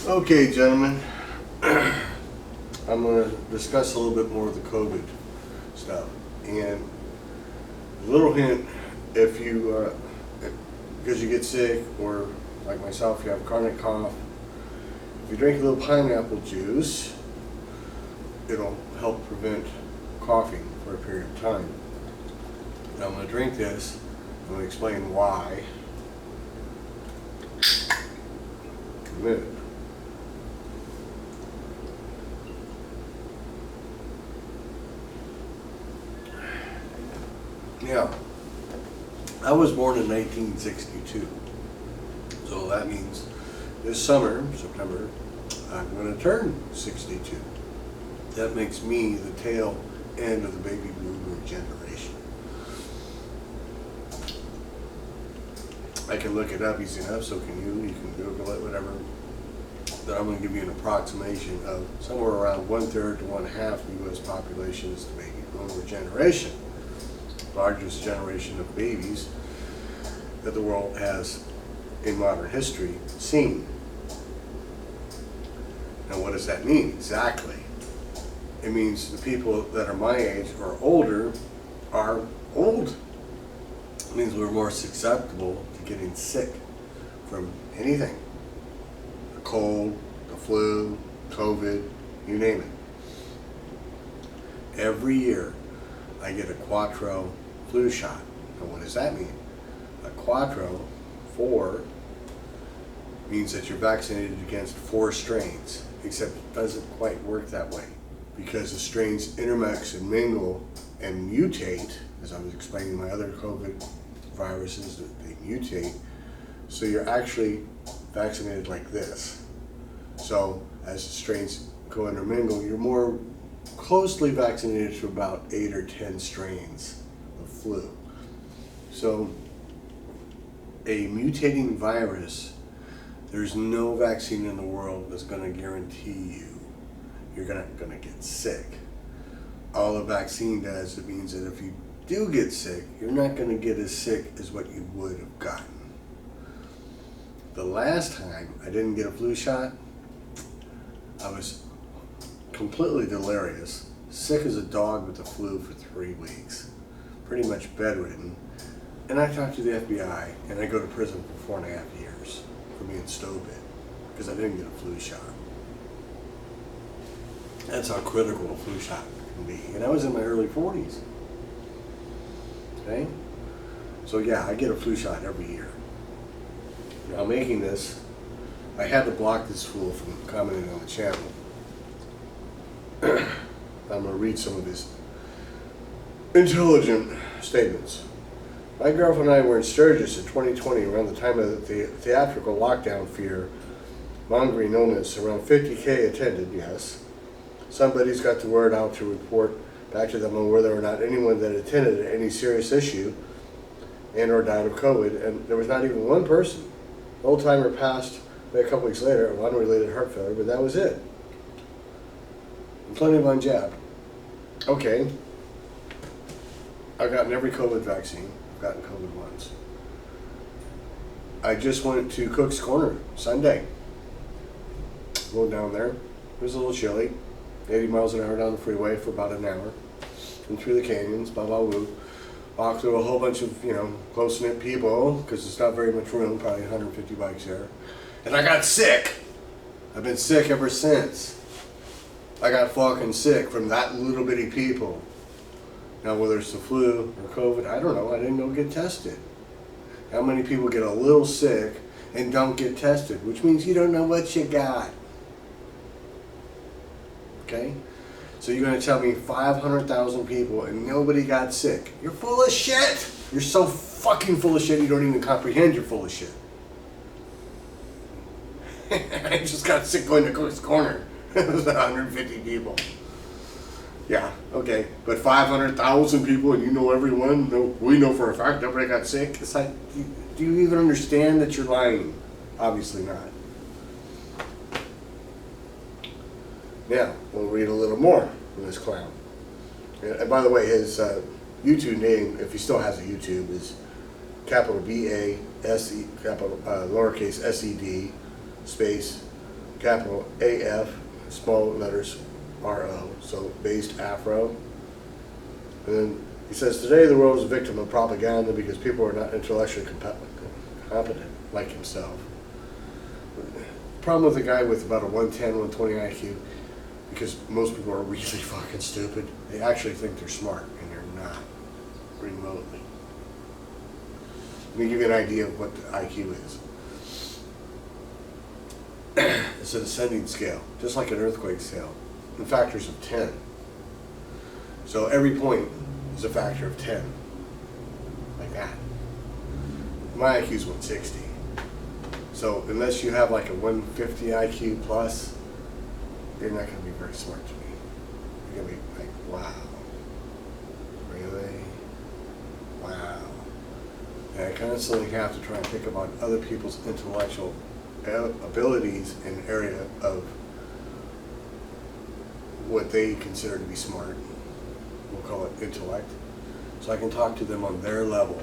Okay, gentlemen, I'm going to discuss a little bit more of the COVID stuff. And a little hint, if you, because you get sick, or like myself, you have chronic cough, if you drink a little pineapple juice, it'll help prevent coughing for a period of time. And I'm going to drink this. I'm going to explain why in a minute. Now, I was born in 1962, so that means this summer, September, I'm going to turn 62. That makes me the tail end of the baby boomer generation. I can look it up easy enough, so can you. You can Google it, whatever. But I'm going to give you an approximation of somewhere around 1/3 to 1/2 the U.S. population is the baby boomer generation. Largest generation of babies that the world has in modern history seen. Now what does that mean exactly? It means the people that are my age or older are old. It means we're more susceptible to getting sick from anything. The cold, the flu, COVID, you name it. Every year I get a quattro flu shot. And what does that mean? A quattro, 4, means that you're vaccinated against 4 strains, except it doesn't quite work that way because the strains intermix and mingle and mutate, as I was explaining my other COVID viruses, that they mutate, so you're actually vaccinated like this. So as the strains go intermingle, you're more closely vaccinated to about 8 or 10 strains of flu. So a mutating virus, there's no vaccine in the world that's going to guarantee you're not going to get sick. All a vaccine does, it means that if you do get sick, you're not going to get as sick as what you would have gotten. The last time I didn't get a flu shot, I was completely delirious, sick as a dog with the flu for 3 weeks, pretty much bedridden, and I talked to the FBI, and I go to prison for 4.5 years for being stupid because I didn't get a flu shot. That's how critical a flu shot can be, and I was in my early 40s. Okay, so yeah, I get a flu shot every year. Now making this, I had to block this fool from commenting on the channel. I'm going to read some of his intelligent statements. My girlfriend and I were in Sturges in 2020 around the time of the theatrical lockdown fear mongering illness. Around 50K attended, yes. Somebody's got the word out to report back to them on whether or not anyone that attended any serious issue and or died of COVID, and there was not even one person. The old timer passed a couple weeks later of unrelated heart failure, but that was it. And plenty of unjabbed. Okay, I've gotten every COVID vaccine. I've gotten COVID once. I just went to Cook's Corner Sunday. Rode down there. It was a little chilly. 80 miles an hour down the freeway for about an hour. And through the canyons, blah, blah, woo. Walked through a whole bunch of, close-knit people, because it's not very much room, probably 150 bikes there. And I got sick. I've been sick ever since. I got fucking sick from that little bitty people. Now, whether it's the flu or COVID, I don't know. I didn't go get tested. How many people get a little sick and don't get tested, which means you don't know what you got. Okay? So you're going to tell me 500,000 people and nobody got sick. You're full of shit. You're so fucking full of shit you don't even comprehend you're full of shit. I just got sick going to Cook's Corner. It was 150 people. Yeah, okay. But 500,000 people and you know everyone? No, we know for a fact nobody got sick. It's like, do you even understand that you're lying? Obviously not. Now, we'll read a little more from this clown. And by the way, his YouTube name, if he still has a YouTube, is capital B-A-S-E, capital lowercase S-E-D, space capital AF, small letters RO, so based Afro. And then he says, today the world is a victim of propaganda because people are not intellectually competent like himself. Problem with a guy with about a 110, 120 IQ, because most people are really fucking stupid. They actually think they're smart, and they're not remotely. Let me give you an idea of what the IQ is. It's an ascending scale, just like an earthquake scale, in factors of 10. So every point is a factor of 10, like that. My IQ is 160. So unless you have like a 150 IQ plus, you're not going to be very smart to me. You're going to be like, wow, really? Wow. And I constantly have to try and think about other people's intellectual abilities in an area of what they consider to be smart. We'll call it intellect. So I can talk to them on their level.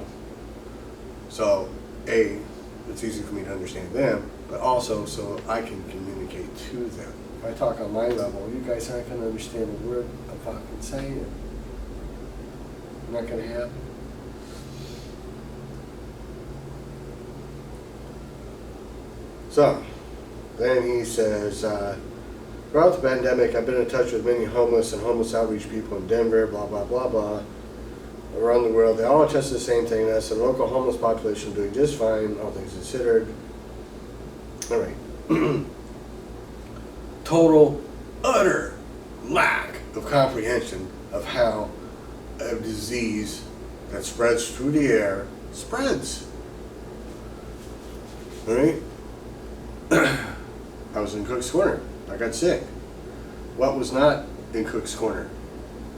So, A, it's easy for me to understand them, but also so I can communicate to them. If I talk on my level, you guys aren't going to understand a word I'm fucking saying. Not going to happen. So, then he says, throughout the pandemic, I've been in touch with many homeless and homeless outreach people in Denver, blah, blah, blah, blah, around the world. They all attest to the same thing. That's the local homeless population doing just fine, all things considered. All right. Total, utter lack of comprehension of how a disease that spreads through the air spreads. All right? I was in Cook's Corner. I got sick. What was not in Cook's Corner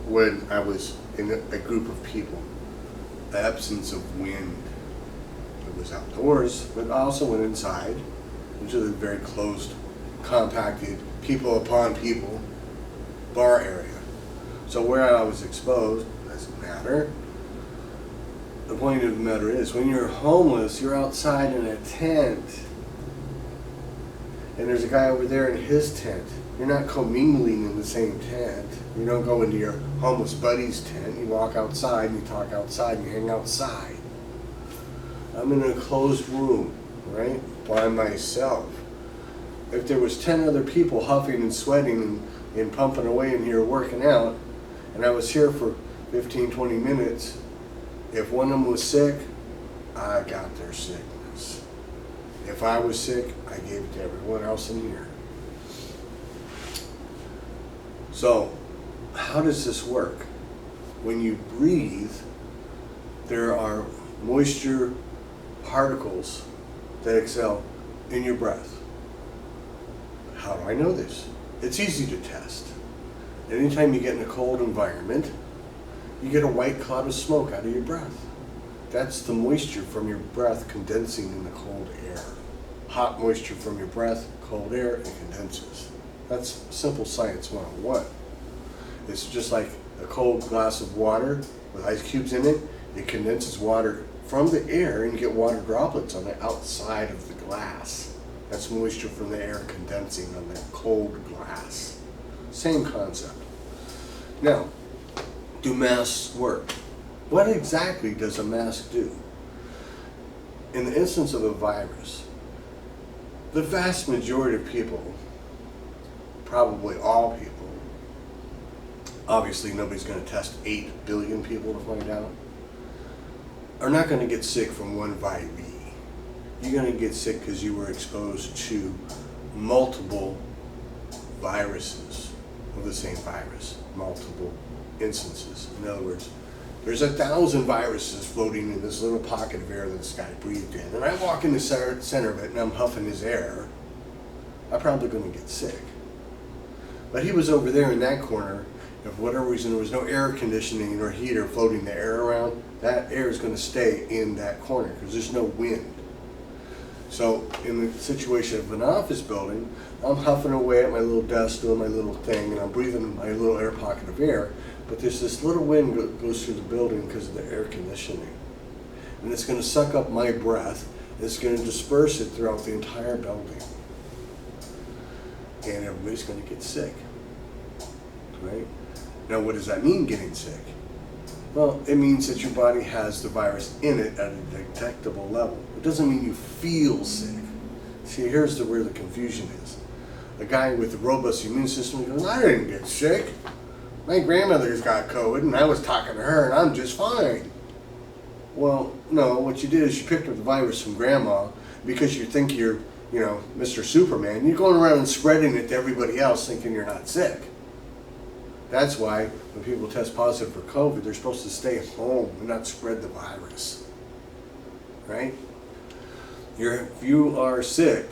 when I was in a group of people? The absence of wind. It was outdoors, but I also went inside into the very closed, compacted, people upon people bar area. So where I was exposed doesn't matter. The point of the matter is, when you're homeless, you're outside in a tent. And there's a guy over there in his tent. You're not commingling in the same tent. You don't go into your homeless buddy's tent. You walk outside and you talk outside and you hang outside. I'm in a closed room, right, by myself. If there was 10 other people huffing and sweating and pumping away in here working out, and I was here for 15, 20 minutes, if one of them was sick, I got their sickness. If I was sick, I gave it to everyone else in here. So, how does this work? When you breathe, there are moisture particles that exhale in your breath. How do I know this? It's easy to test. Anytime you get in a cold environment, you get a white cloud of smoke out of your breath. That's the moisture from your breath condensing in the cold air. Hot moisture from your breath, cold air, it condenses. That's simple science 101. It's just like a cold glass of water with ice cubes in it. It condenses water from the air and you get water droplets on the outside of the glass. That's moisture from the air condensing on that cold glass. Same concept. Now, do masks work? What exactly does a mask do? In the instance of a virus, the vast majority of people, probably all people, obviously nobody's going to test 8 billion people to find out, are not going to get sick from one virus. You're going to get sick because you were exposed to multiple viruses of the same virus, multiple instances. In other words, there's 1,000 viruses floating in this little pocket of air that this guy breathed in. And I walk in the center of it and I'm huffing his air. I'm probably going to get sick. But he was over there in that corner. If for whatever reason there was no air conditioning or heater floating the air around, that air is going to stay in that corner because there's no wind. So in the situation of an office building, I'm huffing away at my little desk doing my little thing and I'm breathing my little air pocket of air. But there's this little wind goes through the building because of the air conditioning. And it's going to suck up my breath. And it's going to disperse it throughout the entire building. and everybody's going to get sick, right? Now, what does that mean, getting sick? Well, it means that your body has the virus in it at a detectable level. It doesn't mean you feel sick. See, here's where the confusion is. A guy with a robust immune system goes, I didn't get sick. My grandmother's got COVID, and I was talking to her, and I'm just fine. Well, no, what you did is you picked up the virus from grandma because you think you're, Mr. Superman. You're going around and spreading it to everybody else thinking you're not sick. That's why when people test positive for COVID, they're supposed to stay at home and not spread the virus, right? If you are sick,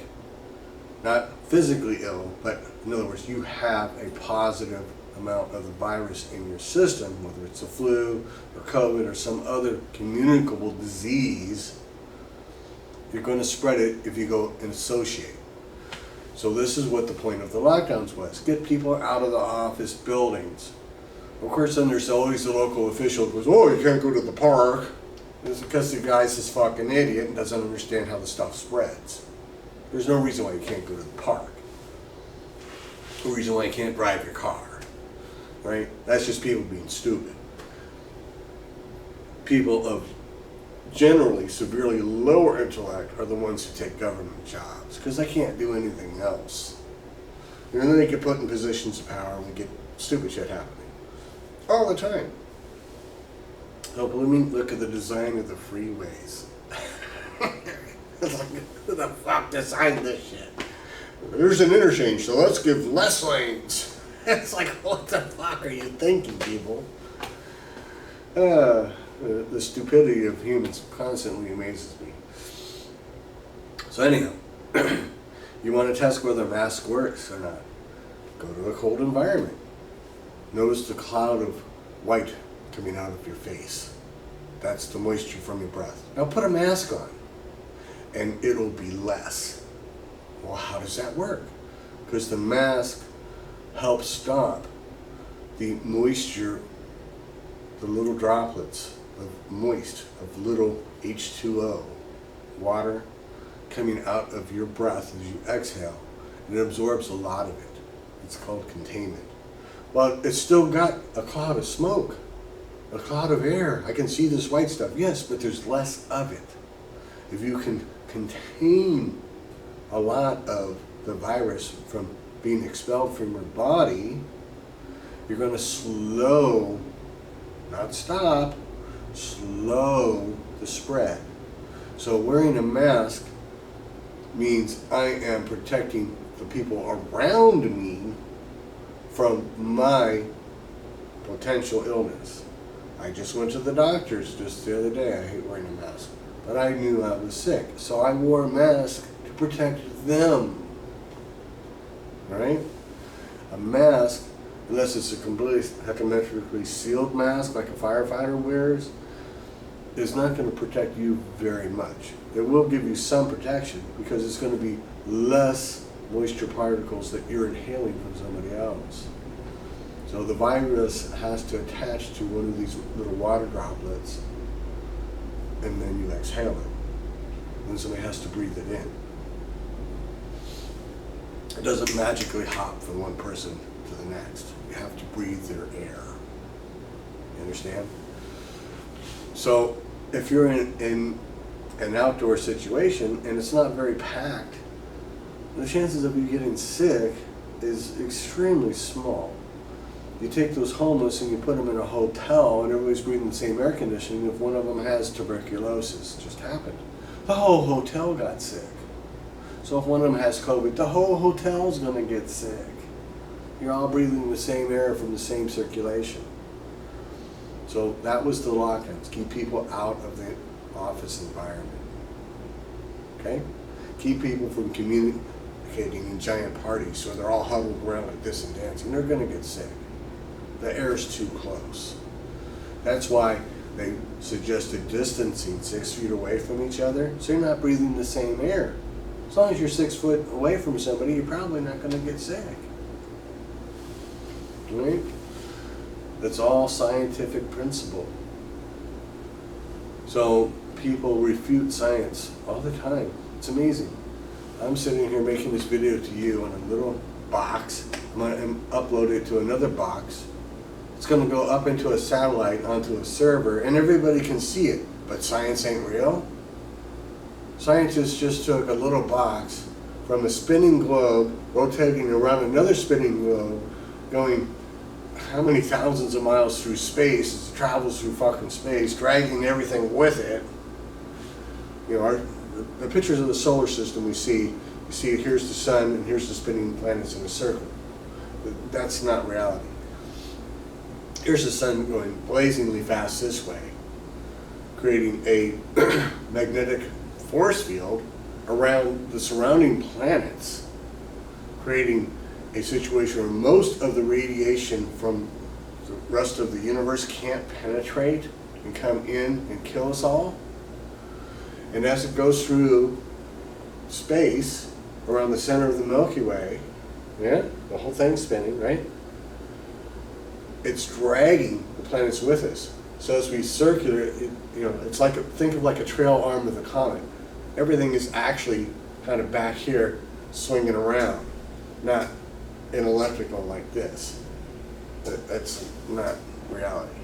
not physically ill, but in other words, you have a positive amount of the virus in your system, whether it's the flu or COVID or some other communicable disease, you're going to spread it if you go and associate. So this is what the point of the lockdowns was. Get people out of the office buildings. Of course, then there's always the local official who goes, oh, you can't go to the park. It's because the guy's this fucking idiot and doesn't understand how the stuff spreads. There's no reason why you can't go to the park. No reason why you can't drive your car. Right? That's just people being stupid. People of generally severely lower intellect are the ones who take government jobs because they can't do anything else. And then they get put in positions of power and we get stupid shit happening all the time. Oh, but look at the design of the freeways. It's like, who the fuck designed this shit? There's an interchange, so let's give less lanes. It's like, what the fuck are you thinking, people? The stupidity of humans constantly amazes me. So anyhow, you want to test whether a mask works or not. Go to a cold environment. Notice the cloud of white coming out of your face. That's the moisture from your breath. Now put a mask on, and it'll be less. Well, how does that work? Because the mask helps stop the moisture, the little droplets of little H2O, water, coming out of your breath as you exhale. And it absorbs a lot of it. It's called containment. Well, it's still got a cloud of smoke, a cloud of air. I can see this white stuff. Yes, but there's less of it. If you can contain a lot of the virus from being expelled from your body, you're going to slow, not stop, slow the spread. So wearing a mask means I am protecting the people around me from my potential illness. I just went to the doctor's just the other day. I hate wearing a mask, but I knew I was sick, so I wore a mask to protect them. Right? A mask, unless it's a completely hermetically sealed mask like a firefighter wears, is not going to protect you very much. It will give you some protection because it's going to be less moisture particles that you're inhaling from somebody else. So the virus has to attach to one of these little water droplets, and then you exhale it. Then somebody has to breathe it in. It doesn't magically hop from one person to the next. You have to breathe their air. You understand? So if you're in an outdoor situation and it's not very packed, the chances of you getting sick is extremely small. You take those homeless and you put them in a hotel and everybody's breathing the same air conditioning. If one of them has tuberculosis, it just happened, the whole hotel got sick. So if one of them has COVID, the whole hotel's going to get sick. You're all breathing the same air from the same circulation. So that was the lockdowns. Keep people out of the office environment. Okay? Keep people from communicating in giant parties so they're all huddled around like this and dancing. They're going to get sick. The air's too close. That's why they suggested distancing 6 feet away from each other so you're not breathing the same air. As long as you're 6 foot away from somebody, you're probably not going to get sick. Right? That's all scientific principle. So people refute science all the time. It's amazing. I'm sitting here making this video to you on a little box. I'm going to upload it to another box. It's going to go up into a satellite onto a server, and everybody can see it. But science ain't real. Scientists just took a little box from a spinning globe, rotating around another spinning globe, going how many thousands of miles through space as it travels through fucking space, dragging everything with it. You know, the pictures of the solar system we see, you see here's the sun and here's the spinning planets in a circle. That's not reality. Here's the sun going blazingly fast this way, creating a magnetic force field around the surrounding planets, creating a situation where most of the radiation from the rest of the universe can't penetrate and come in and kill us all. And as it goes through space around the center of the Milky Way, yeah, the whole thing's spinning, right? It's dragging the planets with us. So as we circulate, it's like think of like a trail arm of the comet. Everything is actually kind of back here, swinging around, not an elliptical like this. That's not reality.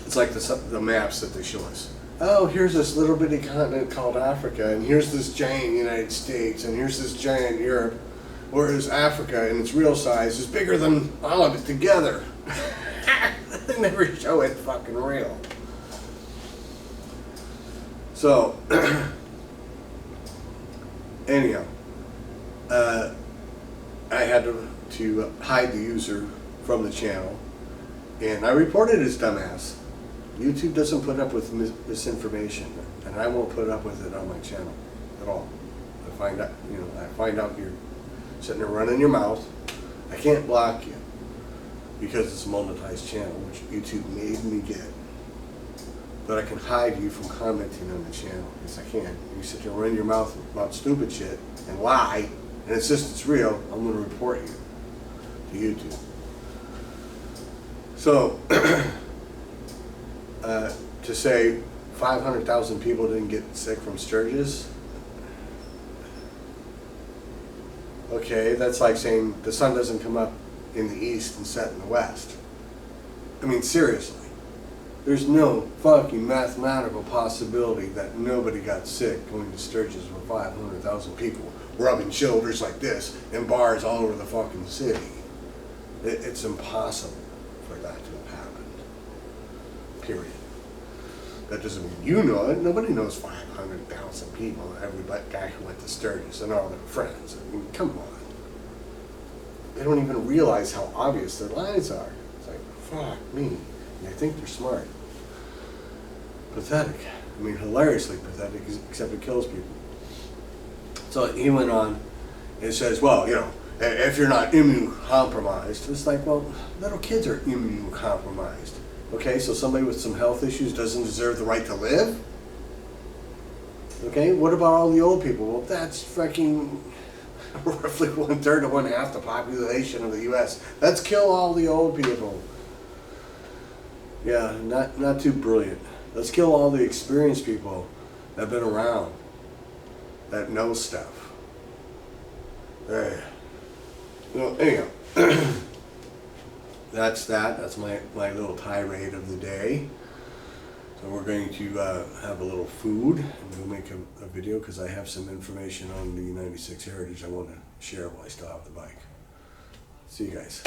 It's like the maps that they show us. Oh, here's this little bitty continent called Africa, and here's this giant United States, and here's this giant Europe, whereas Africa in its real size is bigger than all of it together. They never show it fucking real. So, anyhow, I had to hide the user from the channel, and I reported his dumbass. YouTube doesn't put up with misinformation, and I won't put up with it on my channel at all. I find out you're sitting there running your mouth. I can't block you because it's a monetized channel, which YouTube made me get. But I can hide you from commenting on the channel. Yes, I can. You sit there and run your mouth about stupid shit and lie and insist it's real, I'm going to report you to YouTube. So, to say 500,000 people didn't get sick from Sturges, okay, that's like saying the sun doesn't come up in the east and set in the west. I mean, seriously. There's no fucking mathematical possibility that nobody got sick going to Sturges with 500,000 people rubbing shoulders like this in bars all over the fucking city. It's impossible for that to have happened. Period. That doesn't mean you know it. Nobody knows 500,000 people, every guy who went to Sturges and all their friends. I mean, come on. They don't even realize how obvious their lies are. It's like, fuck me. And they think they're smart. Pathetic. I mean, hilariously pathetic, except it kills people. So he went on and says, well, if you're not immunocompromised, it's like, well, little kids are immunocompromised. Okay, so somebody with some health issues doesn't deserve the right to live? Okay, what about all the old people? Well, that's fucking roughly 1/3 to 1/2 the population of the U.S. Let's kill all the old people. Yeah, not too brilliant. Let's kill all the experienced people that have been around, that know stuff. Anyhow, that's that. That's my little tirade of the day. So we're going to have a little food, and we'll make a video because I have some information on the 96 Heritage I want to share while I still have the bike. See you guys.